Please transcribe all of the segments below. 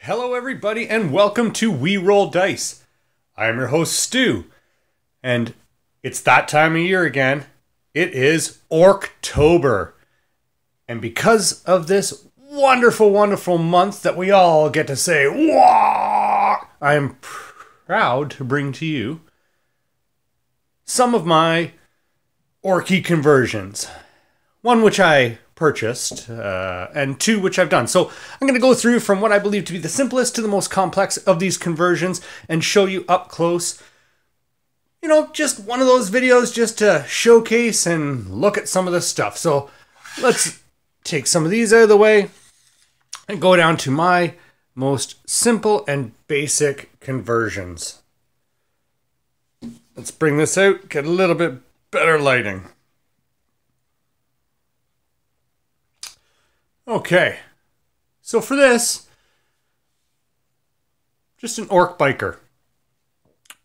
Hello everybody and welcome to We Roll Dice. I am your host Stu, and it's that time of year again. It is Orktober. And because of this wonderful month that we all get to say, "Wah!" I am proud to bring to you some of my Orky conversions. One which I purchased, and two which I've done. So I'm going to go through from what I believe to be the simplest to the most complex of these conversions and show you up close. You know, just one of those videos just to showcase and look at some of the stuff. So let's take some of these out of the way and go down to my most simple and basic conversions. Let's bring this out, get a little bit better lighting. Okay, so for this, just an orc biker.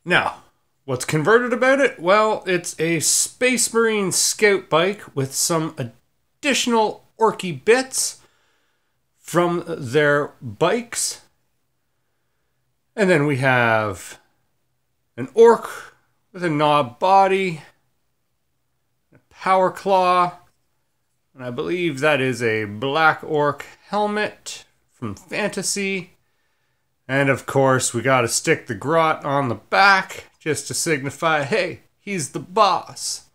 Now, what's converted about it? Well, it's a Space Marine scout bike with some additional orky bits from their bikes. And then we have an orc with a knob body, a power claw, and I believe that is a black orc helmet from Fantasy. And of course, we got to stick the grot on the back just to signify, hey, he's the boss.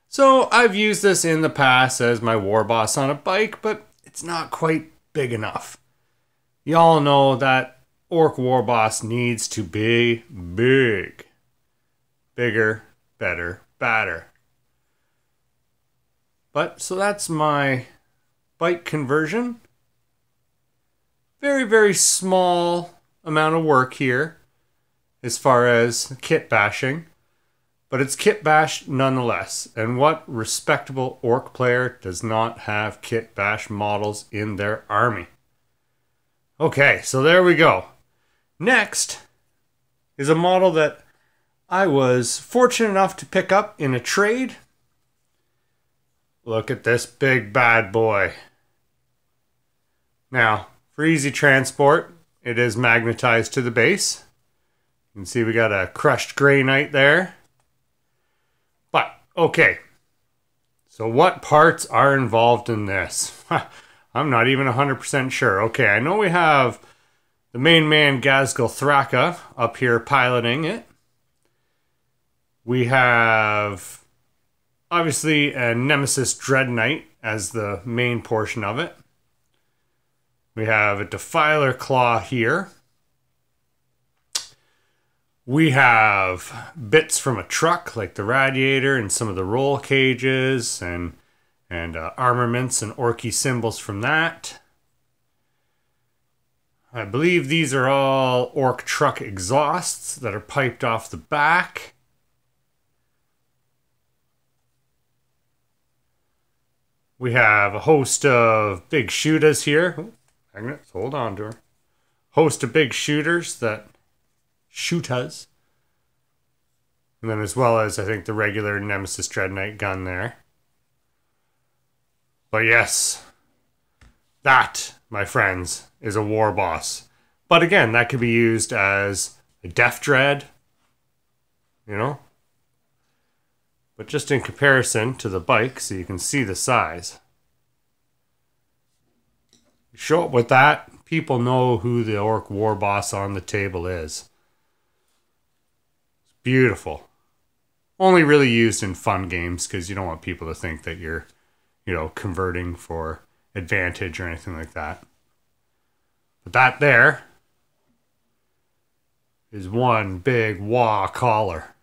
So I've used this in the past as my war boss on a bike, but it's not quite big enough. Y'all know that orc war boss needs to be big. Bigger, better, badder. But, so that's my bike conversion. Very small amount of work here as far as kit bashing. But it's kit bashed nonetheless. And what respectable orc player does not have kit bash models in their army? Okay, so there we go. Next is a model that I was fortunate enough to pick up in a trade. Look at this big bad boy. Now, for easy transport, it is magnetized to the base. You can see we got a crushed Grey Knight there. But, okay. So what parts are involved in this? I'm not even 100% sure. Okay, I know we have the main man Gazgal Thraka up here piloting it. We have obviously a Nemesis Dread Knight as the main portion of it. We have a Defiler Claw here. We have bits from a truck like the radiator and some of the roll cages and armaments and orky symbols from that. I believe these are all orc truck exhausts that are piped off the back. We have a host of big shooters here. Oh, Agnes, hold on to her. Host of big shooters that shoot us. And then as well as, I think, the regular Nemesis Dread Knight gun there. But yes, that, my friends, is a war boss. But again, that could be used as a Death Dread, you know? But just in comparison to the bike, so you can see the size. You show up with that, people know who the orc war boss on the table is. It's beautiful. Only really used in fun games because you don't want people to think that you're, you know, converting for advantage or anything like that. But that there is one big wah collar.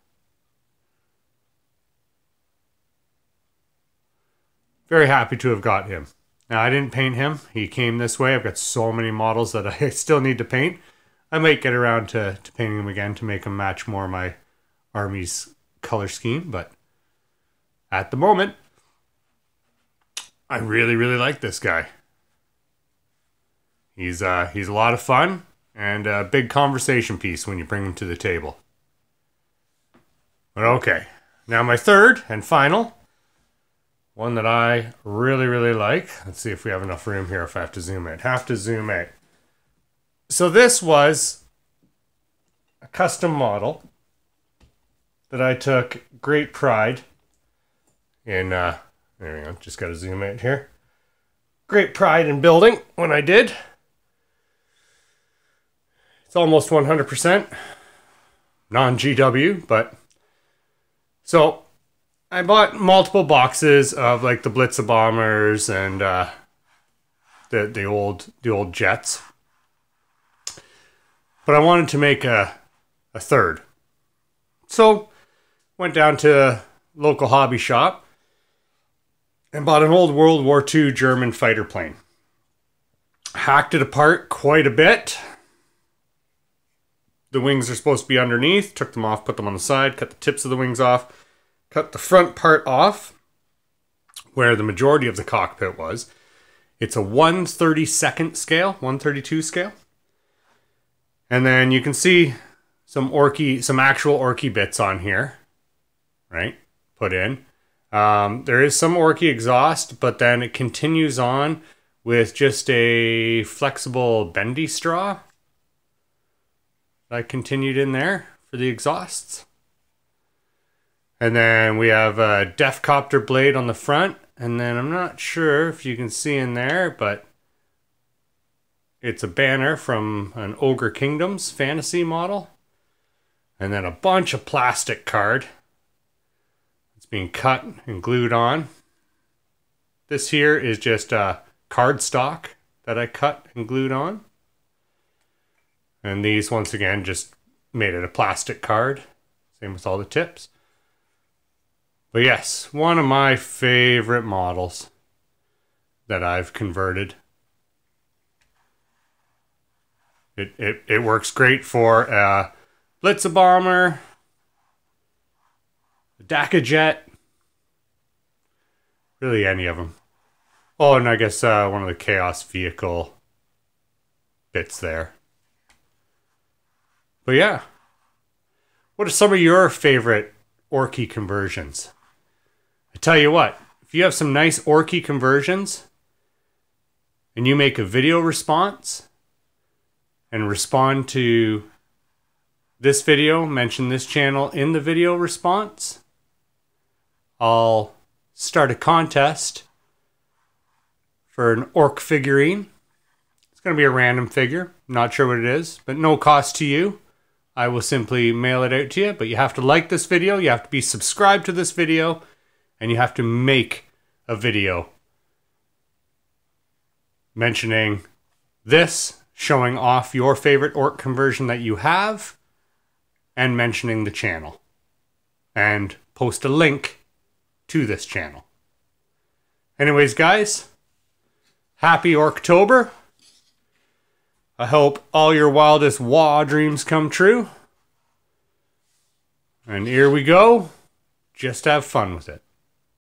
Very happy to have got him. Now, I didn't paint him. He came this way. I've got so many models that I still need to paint. I might get around to painting him again to make him match more of my army's color scheme. But at the moment, I really like this guy. He's a lot of fun and a big conversation piece when you bring him to the table. But okay, now my third and final. One that I really like. Let's see if we have enough room here if I have to zoom in. Have to zoom in. So this was a custom model that I took great pride in. There we go. Just got to zoom out here. Great pride in building when I did. It's almost 100% non-GW, but so I bought multiple boxes of like the Blitzer bombers and the old jets, but I wanted to make a third. So went down to a local hobby shop and bought an old World War II German fighter plane. Hacked it apart quite a bit. The wings are supposed to be underneath. Took them off, put them on the side, cut the tips of the wings off, cut the front part off where the majority of the cockpit was. It's a 1/32 scale, 1/32 scale. And then you can see some actual Orky bits on here, right? Put in. There is some Orky exhaust, but then it continues on with just a flexible bendy straw. I continued in there for the exhausts. And then we have a Def Copter blade on the front. And then I'm not sure if you can see in there, but it's a banner from an Ogre Kingdoms fantasy model. And then a bunch of plastic card. It's being cut and glued on. This here is just a cardstock that I cut and glued on. And these, once again, just made it a plastic card. Same with all the tips. But yes, one of my favorite models that I've converted. It works great for a Blitzer bomber, a Daka jet, really any of them. Oh, and I guess one of the Chaos vehicle bits there. But yeah, what are some of your favorite Orky conversions? I tell you what, if you have some nice Orky conversions and you make a video response and respond to this video, mention this channel in the video response, I'll start a contest for an Ork figurine. It's going to be a random figure. Not sure what it is, but no cost to you. I will simply mail it out to you, but you have to like this video, you have to be subscribed to this video, and you have to make a video mentioning this, showing off your favorite Ork conversion that you have, and mentioning the channel. And post a link to this channel. Anyways, guys, happy Orktober. I hope all your wildest WoW dreams come true. And here we go. Just have fun with it.